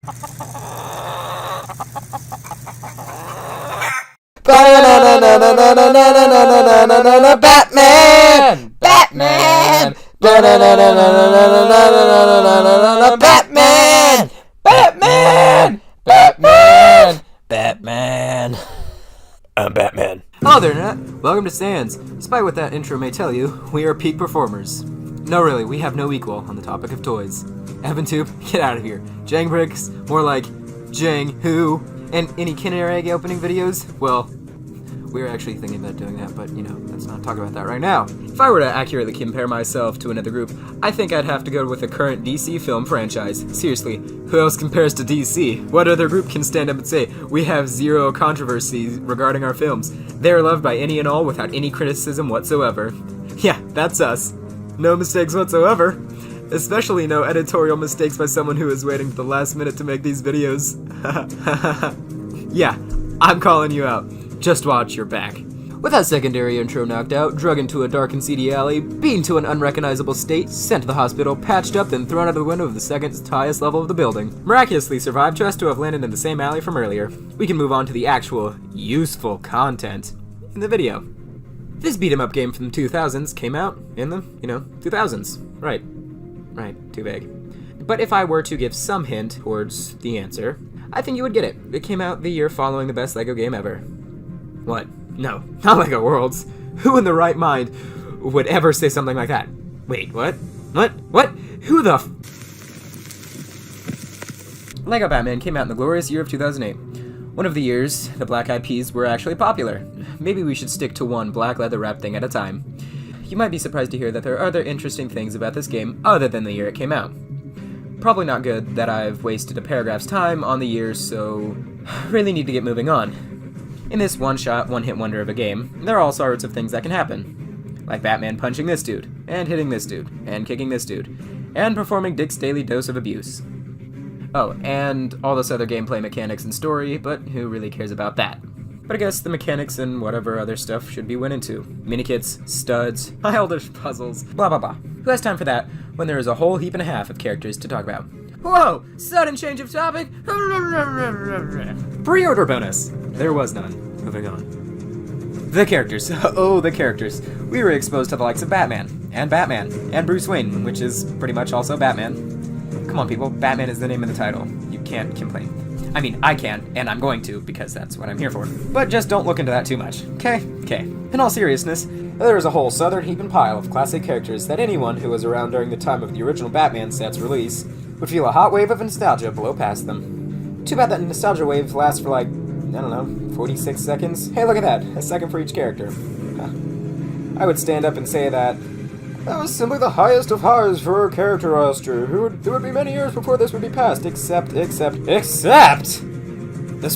Batman! Batman! Batman! Batman! Batman! Batman! I'm Batman. Hello there, Internet. Welcome to Sans. Despite what that intro may tell you, we are peak performers. No, really, we have no equal on the topic of toys. Evan Tube, get out of here. Jang Bricks, more like Jang Who. And any Kinder Egg opening videos? Well, we were actually thinking about doing that, but, let's not talk about that right now. If I were to accurately compare myself to another group, I think I'd have to go with the current DC film franchise. Seriously, who else compares to DC? What other group can stand up and say, we have zero controversy regarding our films? They're loved by any and all without any criticism whatsoever. Yeah, that's us. No mistakes whatsoever. Especially no editorial mistakes by someone who is waiting to the last minute to make these videos. Yeah, I'm calling you out. Just watch your back. With that secondary intro knocked out, drug into a dark and seedy alley, beaten to an unrecognizable state, sent to the hospital, patched up, then thrown out of the window of the second highest level of the building. Miraculously survived just to have landed in the same alley from earlier. We can move on to the actual, useful content in the video. This beat-em-up game from the 2000s came out in the, 2000s. Right, too vague. But if I were to give some hint towards the answer, I think you would get it. It came out the year following the best LEGO game ever. What? No, not LEGO Worlds. Who in the right mind would ever say something like that? Wait, what? What? Who the LEGO Batman came out in the glorious year of 2008. One of the years the Black Eyed Peas were actually popular. Maybe we should stick to one black leather wrap thing at a time. You might be surprised to hear that there are other interesting things about this game other than the year it came out. Probably not good that I've wasted a paragraph's time on the year, so really need to get moving on. In this one-shot, one-hit wonder of a game, there are all sorts of things that can happen. Like Batman punching this dude, and hitting this dude, and kicking this dude, and performing Dick's daily dose of abuse. Oh, and all this other gameplay mechanics and story, but who really cares about that? But I guess the mechanics and whatever other stuff should be went into. Minikits, studs, childish puzzles, blah blah blah. Who has time for that when there is a whole heap and a half of characters to talk about? Whoa! Sudden change of topic! Pre-order bonus! There was none. Moving on. The characters. Oh, the characters. We were exposed to the likes of Batman, and Bruce Wayne, which is pretty much also Batman. Come on, people. Batman is the name of the title. You can't complain. I mean, I can, and I'm going to, because that's what I'm here for. But just don't look into that too much. Okay. In all seriousness, there is a whole southern heaping pile of classic characters that anyone who was around during the time of the original Batman set's release would feel a hot wave of nostalgia blow past them. Too bad that nostalgia wave lasts for 46 seconds? Hey, look at that. A second for each character. I would stand up and say that was simply the highest of highs for a character roster. It would be many years before this would be passed, except this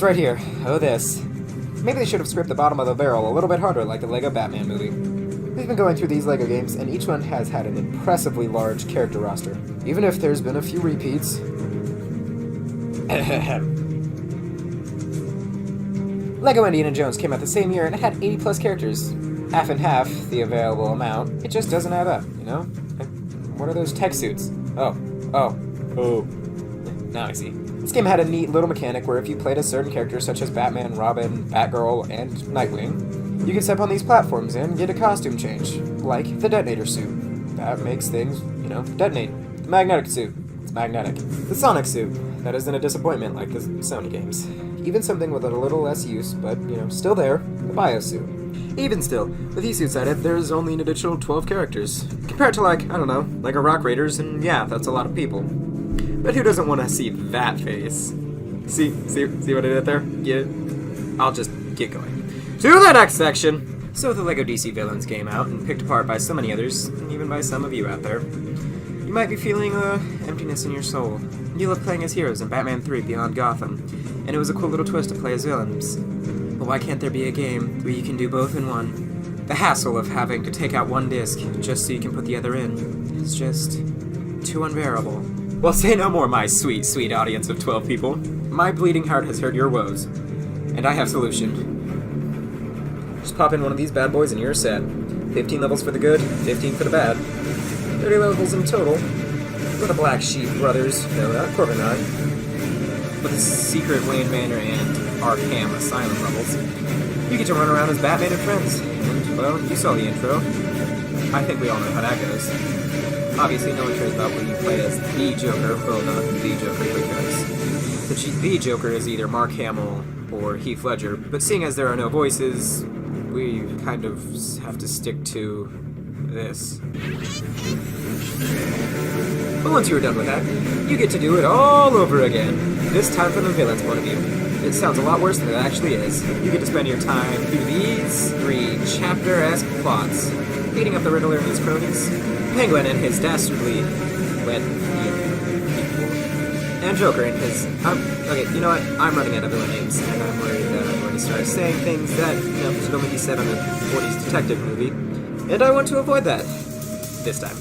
right here. Oh, this. Maybe they should have scripted the bottom of the barrel a little bit harder like the LEGO Batman movie. We've been going through these LEGO games, and each one has had an impressively large character roster, even if there's been a few repeats. LEGO Indiana Jones came out the same year and it had 80 plus characters. Half and half the available amount. It just doesn't add up, What are those tech suits? Oh. Now I see. This game had a neat little mechanic where if you played a certain character such as Batman, Robin, Batgirl, and Nightwing, you could step on these platforms and get a costume change, like the detonator suit. That makes things, detonate. The magnetic suit. It's magnetic. The Sonic suit. That isn't a disappointment like the Sony games. Even something with a little less use, but, still there, the Bio suit. Even still, with these suits added, there's only an additional 12 characters. Compared to like a Rock Raiders, and yeah, that's a lot of people. But who doesn't want to see that face? See what I did there? Get it? I'll just get going. To the next section! So the LEGO DC Villains came out, and picked apart by so many others, and even by some of you out there. You might be feeling emptiness in your soul. You love playing as heroes in Batman 3 Beyond Gotham, and it was a cool little twist to play as villains. But why can't there be a game where you can do both in one? The hassle of having to take out one disc just so you can put the other in is just too unbearable. Well, say no more, my sweet, sweet audience of 12 people. My bleeding heart has heard your woes, and I have solution. Just pop in one of these bad boys and you're set. 15 levels for the good, 15 for the bad. 30 levels in total. For the Black Sheep brothers, no, not Corbin. with the secret Wayne Manor and Arkham Asylum levels. You get to run around as Batman and friends, and, well, you saw the intro. I think we all know how that goes. Obviously, no one cares about what you play as the Joker, well, not the Joker, because the Joker is either Mark Hamill or Heath Ledger, but seeing as there are no voices, we kind of have to stick to this. But once you are done with that, you get to do it all over again, this time from the villain's point of view. It sounds a lot worse than it actually is. You get to spend your time through these 3 chapter-esque plots, beating up the Riddler and his cronies, Penguin and his dastardly wet and Joker and his... okay, you know what? I'm running out of villain names, and I'm worried that I'm going to start saying things that, should only be said on a 40s detective movie, and I want to avoid that this time.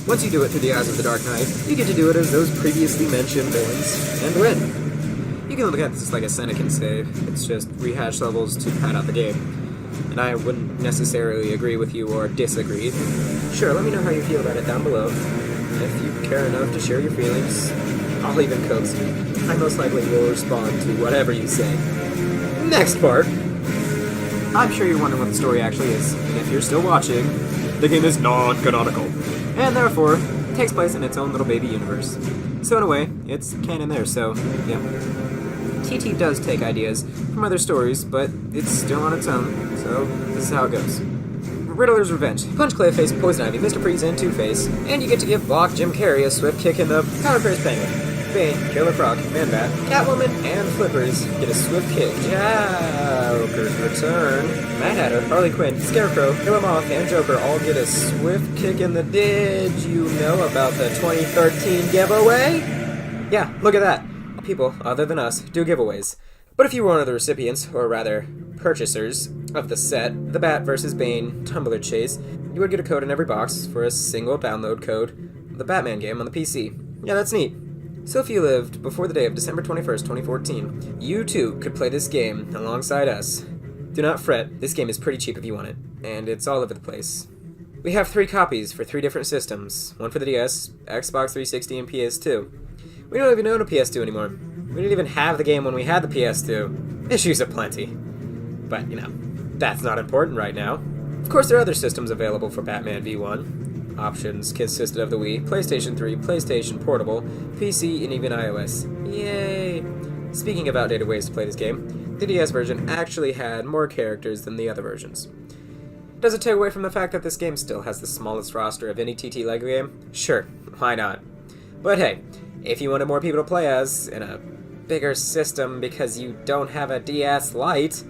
Once you do it through the eyes of the Dark Knight, you get to do it as those previously mentioned villains, and win. You can look at this like a Senecan save. It's just rehashed levels to pad out the game. And I wouldn't necessarily agree with you or disagree. Sure, let me know how you feel about it down below. If you care enough to share your feelings, I'll even coax you. I most likely will respond to whatever you say. Next part. I'm sure you're wondering what the story actually is, and if you're still watching, the game is non-canonical, and therefore takes place in its own little baby universe. So in a way, it's canon there, so, yeah. TT does take ideas from other stories, but it's still on its own, so this is how it goes. Riddler's Revenge. Punch Clayface, Poison Ivy, Mr. Freeze, and Two-Face, and you get to give Block Jim Carrey a swift kick in the Counter-Praise Penguin. Bane, Killer Croc, Man-Bat, Catwoman, and Flippers get a swift kick. Joker's Return. Mad Hatter, Harley Quinn, Scarecrow, Killer Moth, and Joker all get a swift kick in the... Did you know about the 2013 giveaway? Yeah, look at that. People, other than us, do giveaways. But if you were one of the recipients, or rather, purchasers, of the set, the Bat vs. Bane Tumbler Chase, you would get a code in every box for a single download code of the Batman game on the PC. Yeah, that's neat. So if you lived before the day of December 21st, 2014, you too could play this game alongside us. Do not fret, this game is pretty cheap if you want it, and it's all over the place. We have 3 copies for 3 different systems, one for the DS, Xbox 360, and PS2. We don't even own a PS2 anymore. We didn't even have the game when we had the PS2. Issues aplenty. But, that's not important right now. Of course, there are other systems available for Batman v1. Options consisted of the Wii, PlayStation 3, PlayStation Portable, PC, and even iOS. Yay! Speaking of outdated ways to play this game, the DS version actually had more characters than the other versions. Does it take away from the fact that this game still has the smallest roster of any TT Lego game? Sure, why not? But hey, if you wanted more people to play as, in a bigger system because you don't have a DS Lite,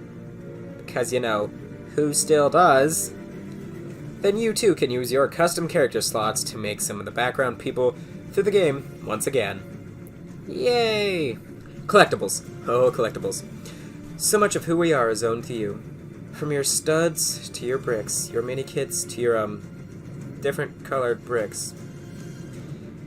because, who still does, then you too can use your custom character slots to make some of the background people through the game once again. Yay! Collectibles. Oh, collectibles. So much of who we are is owned to you. From your studs to your bricks, your Minikits to your, different colored bricks.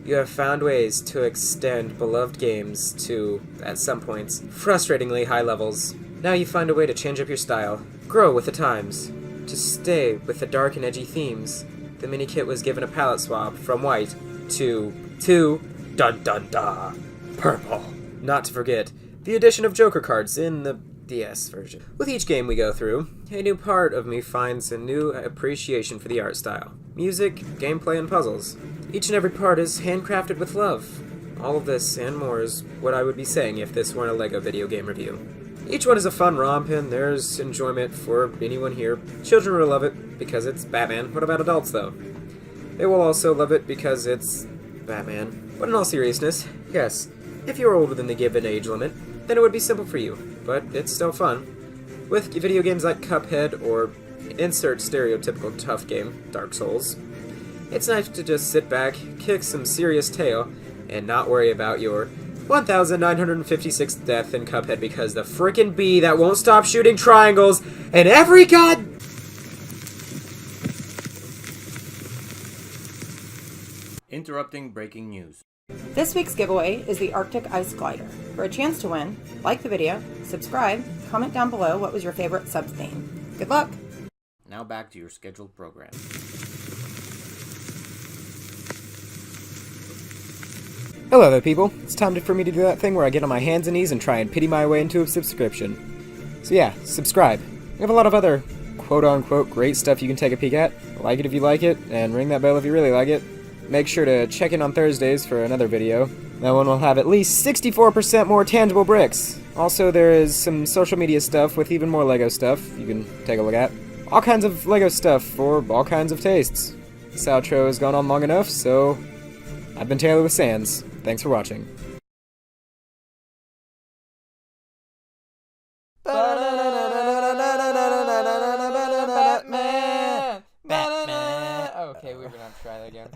You have found ways to extend beloved games to, at some points, frustratingly high levels. Now you find a way to change up your style, grow with the times, to stay with the dark and edgy themes. The Minikit was given a palette swap from white to dun dun da, purple. Not to forget, the addition of Joker cards in the DS version. With each game we go through, a new part of me finds a new appreciation for the art style. Music, gameplay, and puzzles. Each and every part is handcrafted with love. All of this and more is what I would be saying if this weren't a LEGO video game review. Each one is a fun romp, and there's enjoyment for anyone here. Children will love it because it's Batman. What about adults, though? They will also love it because it's Batman. But in all seriousness, yes, if you're older than the given age limit, then it would be simple for you, but it's still fun. With video games like Cuphead or insert stereotypical tough game, Dark Souls, it's nice to just sit back, kick some serious tail, and not worry about your 1,956th death in Cuphead because the frickin' bee that won't stop shooting triangles and every god... Interrupting breaking news. This week's giveaway is the Arctic Ice Glider. For a chance to win, like the video, subscribe, comment down below what was your favorite sub-theme. Good luck! Now back to your scheduled program. Hello there, people. It's time for me to do that thing where I get on my hands and knees and try and pity my way into a subscription. So yeah, subscribe. We have a lot of other quote-unquote great stuff you can take a peek at. Like it if you like it, and ring that bell if you really like it. Make sure to check in on Thursdays for another video. That one will have at least 64% more tangible bricks. Also, there is some social media stuff with even more LEGO stuff you can take a look at. All kinds of LEGO stuff for all kinds of tastes. This outro has gone on long enough, so I've been Taylor with Sans. Thanks for watching. Batman! Okay, we're gonna try that again.